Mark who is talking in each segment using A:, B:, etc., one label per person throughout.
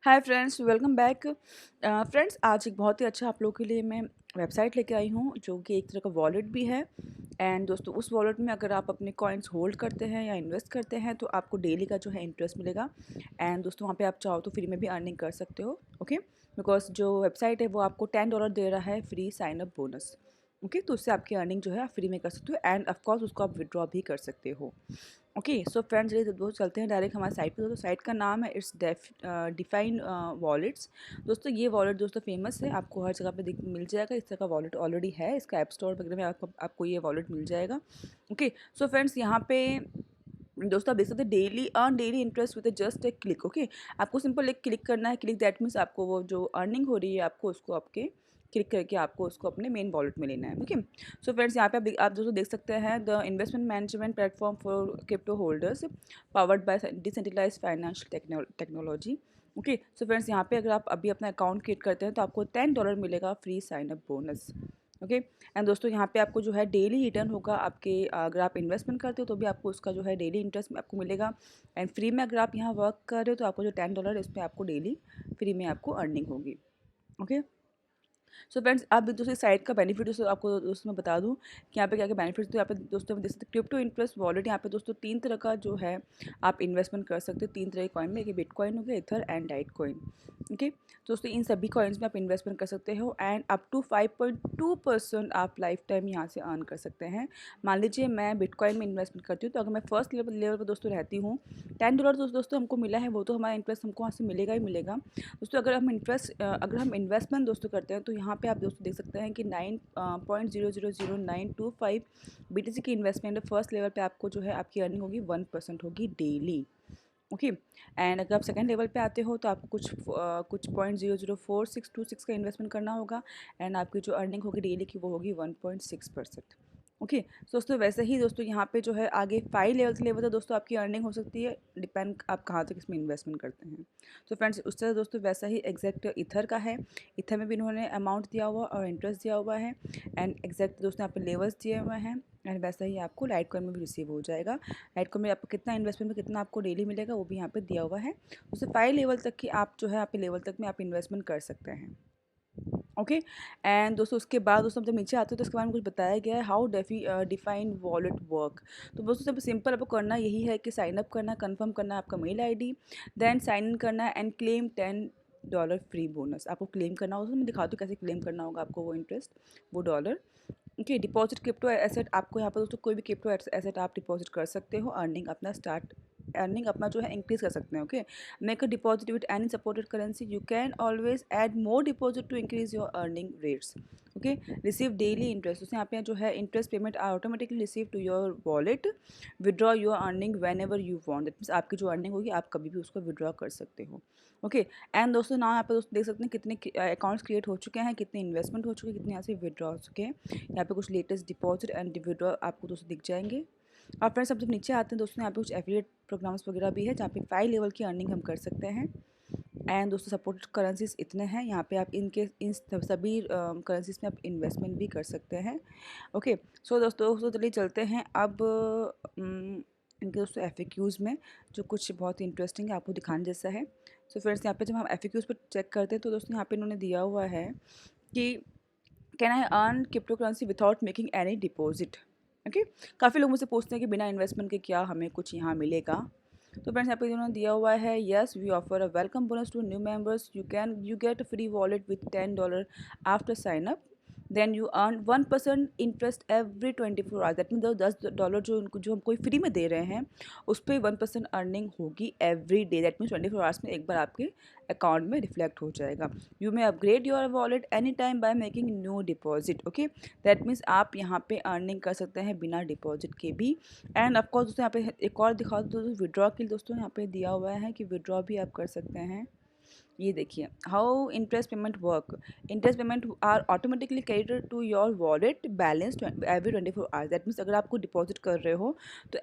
A: Hi friends, welcome back. Friends, आज एक बहुत ही अच्छा आप लोगों के लिए मैं वेबसाइट लेके आई हूँ जो कि एक तरह का वॉलेट भी है। एंड दोस्तों, उस वॉलेट में अगर आप अपने कॉइन्स होल्ड करते हैं या इन्वेस्ट करते हैं तो आपको डेली का जो है इंटरेस्ट मिलेगा। एंड दोस्तों, वहाँ पे आप चाहो तो फ्री में भी अर्निंग कर सकते हो। ओके, बिकॉज जो वेबसाइट है वो आपको $10 दे रहा है free sign up bonus. Okay, तो उससे आपकी अर्निंग जो है आप फ्री में कर सकते हो एंड ऑफकोर्स उसको आप विड्रॉ भी कर सकते हो। ओके, सो फ्रेंड्स, चलिए दोस्तों चलते हैं डायरेक्ट हमारे साइट पे। दोस्तों, साइट का नाम है इट्स डिफाइन वॉलेट्स। दोस्तों, ये वॉलेट दोस्तों फेमस है, आपको हर जगह पे मिल जाएगा। इस तरह का वॉलेट ऑलरेडी है, इसका ऐप स्टोर वगैरह में आपको ये वॉलेट मिल जाएगा। ओके, सो फ्रेंड्स, यहाँ पे दोस्तों आप देख सकते हैं डेली इंटरेस्ट विद जस्ट एक क्लिक। ओके, आपको सिंपल एक क्लिक करना है। क्लिक दैट मीन्स आपको वो जो अर्निंग हो रही है आपको उसको आपके क्लिक करके आपको उसको अपने मेन वॉलेट में लेना है। ओके, सो फ्रेंड्स, यहाँ पे आप दोस्तों देख सकते हैं the investment management platform for crypto holders powered by decentralised financial technology. Okay, so friends, यहाँ पे अगर आप अभी अपना अकाउंट क्रिएट करते हैं तो आपको $10 मिलेगा free sign up bonus. Okay, and दोस्तों यहाँ पे आपको जो है डेली रिटर्न होगा आपके। अगर आप इन्वेस्टमेंट करते हो तो भी आपको उसका जो है डेली इंटरेस्ट आपको मिलेगा। एंड फ्री में अगर आप यहाँ वर्क कर रहे हो तो आपको जो $10 इस पर आपको डेली फ्री में आपको अर्निंग होगी। ओके, सो फ्रेंड्स, आप दूसरी साइट का बेनिफिट दोस्तों आपको दोस्तों मैं बता दूं कि यहाँ पे क्या क्या बेनिफिट्स। तो यहाँ पे दोस्तों देख सकते क्रिप्टो इंटरेस्ट वॉलेट। यहाँ पे दोस्तों तीन तरह का जो है आप इन्वेस्टमेंट कर सकते हो। तीन तरह के कॉइन में, एक बिटकॉइन हो गया, ether and diet coin. Okay, दोस्तों इन सभी कॉइन्स में आप इन्वेस्टमेंट कर सकते हो एंड अप टू 5.2% आप लाइफ टाइम यहाँ से अर्न कर सकते हैं। मान लीजिए मैं बिटकॉइन में इन्वेस्टमेंट करती हूँ तो अगर मैं फर्स्ट लेवल पर दोस्तों रहती हूँ, $10 दोस्तों हमको मिला है, वो तो हमारा इंटरेस्ट हमको वहाँ से मिलेगा ही मिलेगा। दोस्तों अगर हम इन्वेस्टमेंट दोस्तों करते हैं तो यहाँ पे आप दोस्तों देख सकते हैं कि 9.000925 BTC की इन्वेस्टमेंट फर्स्ट लेवल पे आपको जो है आपकी अर्निंग होगी 1% होगी डेली। ओके, एंड अगर आप सेकंड लेवल पे आते हो तो आपको कुछ 0.004626 का इन्वेस्टमेंट करना होगा एंड आपकी जो अर्निंग होगी डेली की वो होगी 1.6%। ओके, so दोस्तों वैसे ही दोस्तों यहाँ पे जो है आगे 5 लेवल तो दोस्तों आपकी अर्निंग हो सकती है, डिपेंड आप कहाँ तक इसमें इन्वेस्टमेंट करते हैं। तो फ्रेंड्स, उस तरह दोस्तों वैसा ही एग्जैक्ट इथर का है। इथर में भी इन्होंने अमाउंट दिया हुआ और इंटरेस्ट दिया हुआ है एंड एग्जैक्ट दोस्तों यहाँ पे लेवल्स दिए हुए हैं। एंड वैसा ही आपको लाइट कॉइन में भी रिसीव हो जाएगा। लाइट कॉइन में आपको कितना इन्वेस्टमेंट में कितना आपको डेली मिलेगा वो भी यहाँ पे दिया हुआ है। उससे 5 लेवल तक की आप जो है यहाँ पे लेवल तक में आप इन्वेस्टमेंट कर सकते हैं। ओके, एंड दोस्तों उसके बाद दोस्तों जब नीचे आते हो तो इसके बारे में कुछ बताया गया है हाउ डिफाइन वॉलेट वर्क। तो दोस्तों सब सिंपल आपको करना यही है कि साइन अप करना, कंफर्म करना है आपका mail ID, then sign in करना है एंड क्लेम $10 फ्री बोनस। आपको क्लेम करना होगा, तो मैं दिखाती हूँ कैसे क्लेम करना होगा आपको वो इंटरेस्ट, वो dollar. Okay, deposit crypto asset, आपको यहाँ पर दोस्तों कोई भी क्रिप्टो एसेट आप डिपॉजिट कर सकते हो, अर्निंग अपना जो है इंक्रीज कर सकते हैं। Okay, make a deposit with any supported currency, you can always add more deposit to increase your earning rates. Okay, receive daily interest, उससे यहाँ पे जो है interest payment are automatically receive to your wallet, withdraw your earning whenever you want. That means आपकी जो earning होगी आप कभी भी उसको विड्रॉ कर सकते हो। ओके, एंड दोस्तों ना यहाँ पे दोस्तों देख सकते हैं कितने अकाउंट्स क्रिएट हो चुके हैं, कितने इन्वेस्टमेंट हो चुके हैं, कितने यहाँ से विड्रॉ हो चुके हैं। यहाँ पे कुछ लेटेस्ट डिपॉजिट एंड विड्रॉ आपको दोस्तों दिख जाएंगे। और फ्रेंड्स, अब जब नीचे आते हैं दोस्तों यहाँ पे कुछ एफिलिएट प्रोग्राम्स वगैरह भी है जहाँ पे 5 लेवल की अर्निंग हम कर सकते हैं। एंड दोस्तों सपोर्टेड करेंसीज इतने हैं, यहाँ पे आप इन सभी करेंसीज में आप इन्वेस्टमेंट भी कर सकते हैं। ओके, सो दोस्तों चलिए चलते हैं अब इनके दोस्तों FAQs में, जो कुछ बहुत ही इंटरेस्टिंग है आपको दिखाने जैसा है। सो फ्रेंड्स, यहाँ पे जब हम FAQs पर चेक करते हैं तो दोस्तों यहाँ पे इन्होंने दिया हुआ है कि can I earn crypto currency without making any deposit. Okay, काफ़ी लोग मुझसे पूछते हैं कि बिना इन्वेस्टमेंट के क्या हमें कुछ यहाँ मिलेगा। तो फ्रेंड्स, यहाँ पे इन्होंने दिया हुआ है yes we offer a welcome bonus to new members, you get a free wallet with $10 after sign up, then you earn 1% interest every 24 hours. That mean $10 जो हम कोई फ्री में दे रहे हैं उस पर 1% अर्निंग होगी every day. That means 24 hours में एक बार आपके अकाउंट में रिफ्लेक्ट हो जाएगा। You may upgrade your wallet any time by making new deposit. Okay, that means आप यहाँ पे अर्निंग कर सकते हैं बिना डिपॉजिट के भी। एंड ऑफकोर्स दोस्तों यहाँ पे एक और दिखा दो, विड्रॉ के लिए दोस्तों यहाँ पे दिया हुआ है कि विड्रॉ भी आप कर सकते हैं। ये देखिए how interest payment work, interest payment are automatically credited to your wallet balance every 24 hours. That means अगर आपको डिपॉजिट कर रहे हो तो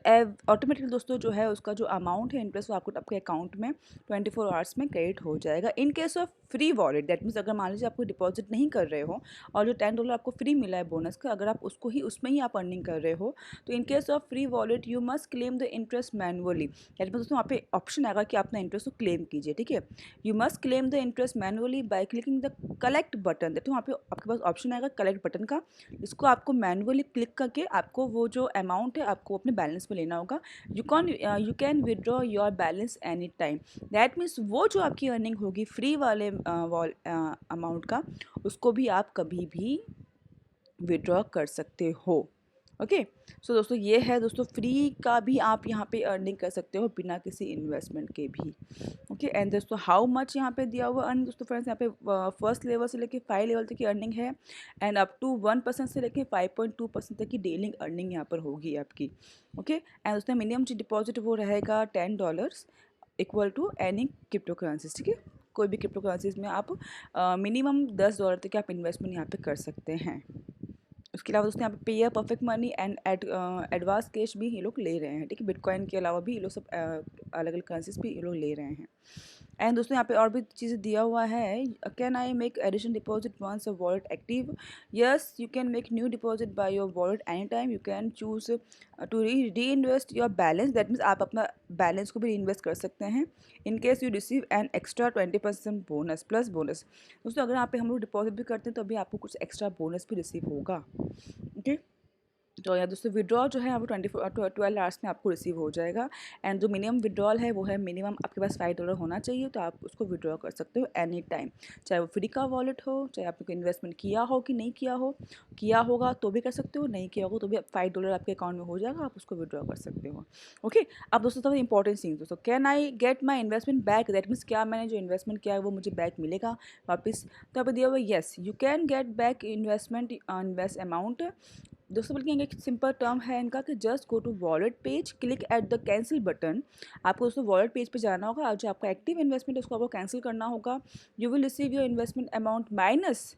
A: ऑटोमेटिकली दोस्तों जो है उसका जो अमाउंट है इंटरेस्ट वो आपको आपके अकाउंट में 24 आवर्स में क्रेडिट हो जाएगा। In case of free wallet, that means अगर मान लीजिए आपको डिपॉजिट नहीं कर रहे हो और जो $10 आपको फ्री मिला है बोनस का, अगर आप उसको ही उसमें ही आप अर्निंग कर रहे हो तो in case of free wallet you must claim the interest manually. That means दोस्तों वहाँ पे ऑप्शन आएगा कि अपना इंटरेस्ट को क्लेम कीजिए। ठीक है, you must claim the interest manually by clicking the collect button. तो वहाँ पे आपके पास ऑप्शन आएगा कलेक्ट बटन का, इसको आपको मैनुअली क्लिक करके आपको वो जो अमाउंट है आपको अपने बैलेंस में लेना होगा। You can withdraw your balance any time. That means वो जो आपकी अर्निंग होगी फ्री वाले अमाउंट का, उसको भी आप कभी भी विड्रॉ कर सकते हो। ओके, सो दोस्तों ये है दोस्तों, फ्री का भी आप यहाँ पे अर्निंग कर सकते हो बिना किसी इन्वेस्टमेंट के भी। ओके, एंड दोस्तों हाउ मच यहाँ पे दिया हुआ अर्निंग दोस्तों फ्रेंड्स, यहाँ पे फर्स्ट लेवल से लेके 5 लेवल तक की अर्निंग है, एंड अप टू 1% से लेके 5.2% तक की डेली अर्निंग यहाँ पर होगी आपकी। ओके, एंड दोस्तों मिनिमम जो डिपॉजिट वो रहेगा $10 equal to any crypto currencies. ठीक है, कोई भी क्रिप्टो करेंसीज में आप मिनिमम $10 तक की आप इन्वेस्टमेंट यहाँ पे कर सकते हैं। उसके अलावा दोस्तों यहाँ पे pair perfect money and advance cash भी ये लोग ले रहे हैं। ठीक है, बिटकॉइन के अलावा भी ये लोग सब अलग अलग करेंसीज भी ये लोग ले रहे हैं। एंड दोस्तों यहाँ पे और भी चीज़ें दिया हुआ है। Can I make addition deposit once a wallet active? Yes, you can make new deposit by your wallet any time. You can choose to reinvest your balance. That means आप अपना बैलेंस को भी री invest कर सकते हैं in case you receive an extra 20% bonus plus bonus. दोस्तों अगर यहाँ पे हम लोग डिपॉजिट भी करते हैं तो अभी आपको कुछ एक्स्ट्रा बोनस भी रिसीव होगा। ओके, तो या दोस्तों विड्रॉल जो है वो 12 आवर्स में आपको रिसीव हो जाएगा। एंड जो मिनिमम विड्रॉल है वो है मिनिमम आपके पास $5 होना चाहिए, तो आप उसको विड्रॉ कर सकते हो एनी टाइम, चाहे वो फ्री का वॉलेट हो, चाहे आपने कोई इन्वेस्टमेंट किया हो कि नहीं किया हो। किया होगा तो भी कर सकते हो, नहीं किया होगा तो भी $5 आपके अकाउंट में हो जाएगा, आप उसको विड्रॉ कर सकते हो। ओके, अब दोस्तों सबसे इंपॉर्टेंट थिंग दोस्तों, can I get my investment back? That means क्या मैंने जो इन्वेस्टमेंट किया है वो मुझे बैक मिलेगा वापस? तो यहाँ पे दिया हुआ yes, you can get back investment invest amount. दोस्तों बल्कि एक सिंपल टर्म है इनका कि just go to wallet page, click at the cancel button. आपको दोस्तों वॉलेट पेज पे जाना होगा और जो आपका एक्टिव इन्वेस्टमेंट है उसको आपको कैंसिल करना होगा। You will receive your investment amount minus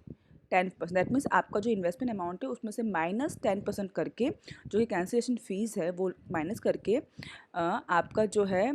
A: 10%। That means आपका जो इन्वेस्टमेंट अमाउंट है उसमें से माइनस 10% करके, जो कि कैंसिलेशन फ़ीस है वो माइनस करके आपका जो है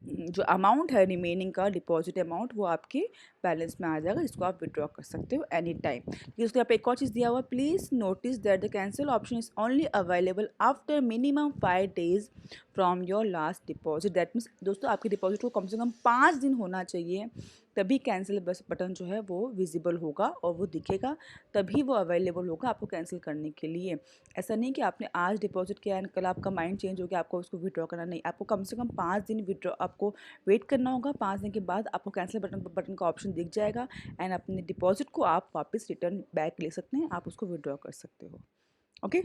A: जो अमाउंट है रिमेनिंग का डिपॉजिट अमाउंट वो आपके बैलेंस में आ जाएगा, जिसको आप विड्रॉ कर सकते हो एनी टाइम। दोस्तों यहाँ पे एक और चीज़ दिया हुआ, please notice that the cancel option is only available after minimum 5 days from your last deposit. That means दोस्तों आपके डिपॉजिट को कम से कम 5 दिन होना चाहिए, तभी कैंसिल बटन जो है वो विजिबल होगा और वो दिखेगा, तभी वो अवेलेबल होगा आपको कैंसिल करने के लिए। ऐसा नहीं कि आपने आज डिपॉजिट किया है कल आपका माइंड चेंज हो गया आपको उसको विड्रॉ करना, नहीं, आपको कम से कम 5 दिन विड्रॉ आपको वेट करना होगा। 5 दिन के बाद आपको कैंसिल बटन का ऑप्शन दिख जाएगा एंड अपने डिपॉजिट को आप वापस रिटर्न बैक ले सकते हैं, आप उसको विड्रॉ कर सकते हो। ओके,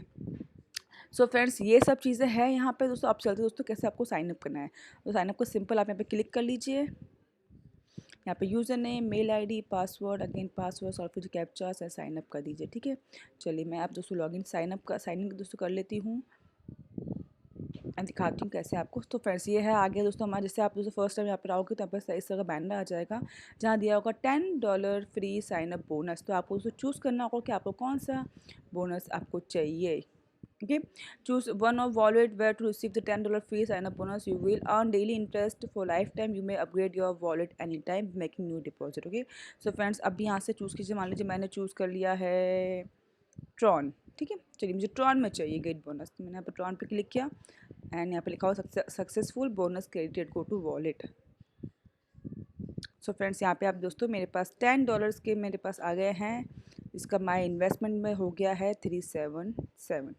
A: सो फ्रेंड्स ये सब चीज़ें हैं यहाँ पे दोस्तों। आप चलते दोस्तों कैसे आपको साइनअप करना है। तो साइनअप को सिंपल आप यहाँ पे क्लिक कर लीजिए। यहाँ पे user name, mail ID, password, again password और फिर कैप्चास है, साइनअप कर दीजिए। ठीक है, चलिए मैं आप दोस्तों लॉगिन साइन इन दोस्तों कर लेती हूँ एंड दिखाती हूँ कैसे आपको। तो फ्रेंड्स ये है आगे दोस्तों हमारा, जैसे आप दोस्तों फर्स्ट टाइम यहाँ पर आओगे तो यहाँ पर इस तरह का बैनर आ जाएगा जहाँ दिया होगा $10 फ्री साइनअप बोनस। तो आपको उसको चूज़ करना होगा कि आपको कौन सा बोनस आपको चाहिए। Okay, choose one of wallet where to receive the $10 free sign up bonus. You will earn daily interest for lifetime. You may upgrade your wallet anytime making new deposit. Okay, so friends अभी यहाँ से choose कीजिए। मान लीजिए मैंने choose कर लिया है ट्रॉन। ठीक है, चलिए मुझे ट्रॉन में चाहिए गेट बोनस, तो मैंने यहाँ पर ट्रॉन पे क्लिक किया एंड यहाँ पे लिखा हुआ successful bonus credited, go to wallet. So friends यहाँ पे आप दोस्तों मेरे पास $10 के मेरे पास आ गए हैं, इसका माई इन्वेस्टमेंट में हो गया है 373।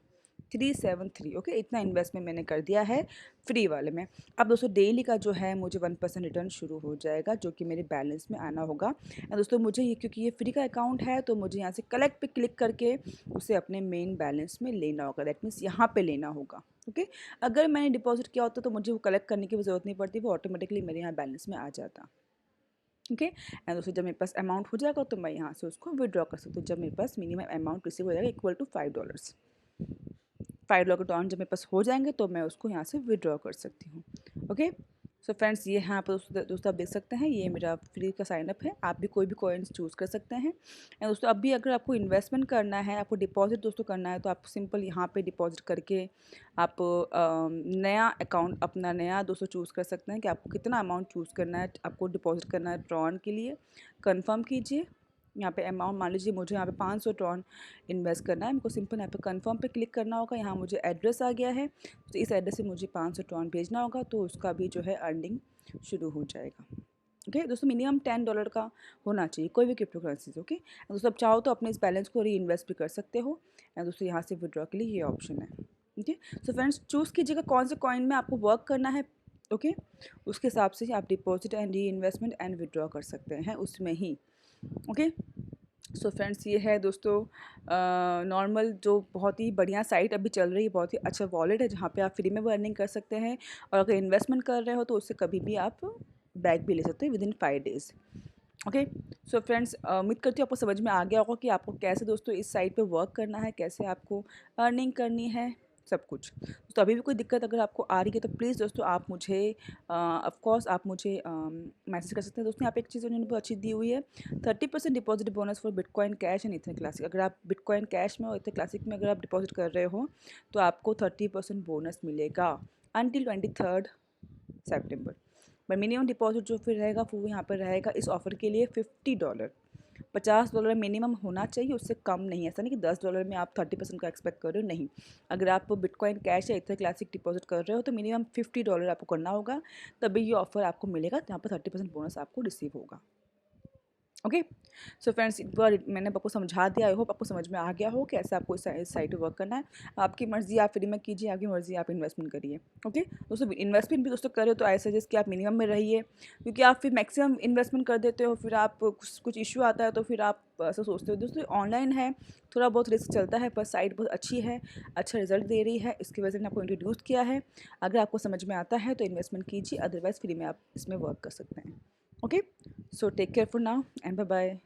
A: ओके, इतना इन्वेस्टमेंट मैंने कर दिया है फ्री वाले में। अब दोस्तों डेली का जो है मुझे 1% रिटर्न शुरू हो जाएगा जो कि मेरे बैलेंस में आना होगा। एंड दोस्तों मुझे ये क्योंकि ये फ्री का अकाउंट है तो मुझे यहाँ से कलेक्ट पे क्लिक करके उसे अपने मेन बैलेंस में लेना होगा। दैट मीन्स यहाँ पे लेना होगा। ओके, अगर मैंने डिपॉजिट किया होता तो मुझे वो कलेक्ट करने की ज़रूरत नहीं पड़ती, वो ऑटोमेटिकली मेरे यहाँ बैलेंस में आ जाता। ओके, एंड दोस्तों जब मेरे पास अमाउंट हो जाएगा तो मैं यहाँ से उसको विड्रॉ कर सकती हूँ जब मेरे पास मिनिमम अमाउंट रिसीव हो जाएगा इक्वल टू $5। $5 के टर्न जब मेरे पास हो जाएंगे तो मैं उसको यहाँ से विड्रॉ कर सकती हूँ। ओके, सो फ्रेंड्स ये यहाँ पर दोस्तों आप देख सकते हैं ये मेरा फ्री का साइनअप है। आप भी कोई भी कॉइन्स चूज़ कर सकते हैं। एंड दोस्तों अभी अगर आपको इन्वेस्टमेंट करना है, आपको डिपॉजिट दोस्तों करना है, तो आप सिंपल यहाँ पे डिपॉजिट करके आप नया अकाउंट अपना नया दोस्तों चूज़ कर सकते हैं कि आपको कितना अमाउंट चूज़ करना है, आपको डिपॉजिट करना है ट्रॉन के लिए। कन्फर्म कीजिए, यहाँ पे अमाउंट मान लीजिए मुझे यहाँ पे 500 ट्रॉन इन्वेस्ट करना है, मेरे को सिंपल यहाँ पे कंफर्म पे क्लिक करना होगा। यहाँ मुझे एड्रेस आ गया है तो इस एड्रेस से मुझे 500 ट्रॉन भेजना होगा, तो उसका भी जो है अर्निंग शुरू हो जाएगा। ओके दोस्तों, मिनिमम $10 का होना चाहिए कोई भी क्रिप्टो करेंसीज। ओके दोस्तों, आप चाहो तो अपने इस बैलेंस को री इन्वेस्ट भी कर सकते हो। एंड दोस्तों यहाँ से विड्रॉ के लिए ये ऑप्शन है। ओके सो फ्रेंड्स, चूज़ कीजिएगा कौन से कॉइन में आपको वर्क करना है। ओके उसके हिसाब से आप deposit and re investment and withdraw कर सकते हैं उसमें ही। ओके सो फ्रेंड्स, ये है दोस्तों नॉर्मल जो बहुत ही बढ़िया साइट अभी चल रही है, बहुत ही अच्छा वॉलेट है जहाँ पे आप फ्री में भी अर्निंग कर सकते हैं, और अगर इन्वेस्टमेंट कर रहे हो तो उससे कभी भी आप बैक भी ले सकते हैं with in 5 days. Okay so friends, उम्मीद करती हूँ आपको समझ में आ गया होगा कि आपको कैसे दोस्तों इस साइट पे वर्क करना है, कैसे आपको अर्निंग करनी है, सब कुछ। तो अभी भी कोई दिक्कत अगर आपको आ रही है तो प्लीज़ दोस्तों आप मुझे ऑफ कोर्स आप मुझे मैसेज कर सकते हैं। दोस्तों यहाँ पे एक चीज़ उन्होंने बहुत अच्छी दी हुई है, 30% deposit bonus for bitcoin cash and ether classic. अगर आप बिटकॉइन कैश में और इथर क्लासिक में अगर आप डिपॉजिट कर रहे हो तो आपको 30% बोनस मिलेगा अनटिल 23 सेप्टेम्बर। पर मिनिमम डिपॉजिट जो फिर रहेगा वो यहाँ पर रहेगा इस ऑफ़र के लिए $50। $50 मिनिमम होना चाहिए, उससे कम नहीं। ऐसा नहीं कि $10 में आप 30% का एक्सपेक्ट कर रहे हो, नहीं। अगर आप बिटकॉइन कैश या इथर क्लासिक डिपॉजिट कर रहे हो तो मिनिमम $50 आपको करना होगा, तभी ये ऑफर आपको मिलेगा, जहाँ पर 30% बोनस आपको रिसीव होगा। ओके सो फ्रेंड्स, एक बार मैंने आपको समझा दिया। आई होप आपको समझ में आ गया हो कैसे आपको इस साइट पर वर्क करना है। आपकी मर्ज़ी, आप फ्री में कीजिए, आपकी मर्ज़ी, आप इन्वेस्टमेंट करिए। ओके दोस्तों, इन्वेस्टमेंट भी दोस्तों कर रहे हो तो आई सजेस्ट कि आप मिनिमम में रहिए, क्योंकि आप फिर मैक्सिमम इन्वेस्टमेंट कर देते हो, फिर आप कुछ इशू आता है तो फिर आप ऐसा सोचते हो। दोस्तों ऑनलाइन है, थोड़ा बहुत रिस्क चलता है, पर साइट बहुत अच्छी है, अच्छा रिजल्ट दे रही है, इसकी वजह से मैंने आपको इंट्रोड्यूस किया है। अगर आपको समझ में आता है तो इन्वेस्टमेंट कीजिए, अदरवाइज़ फ्री में आप इसमें वर्क कर सकते हैं। Okay so take care for now and bye bye.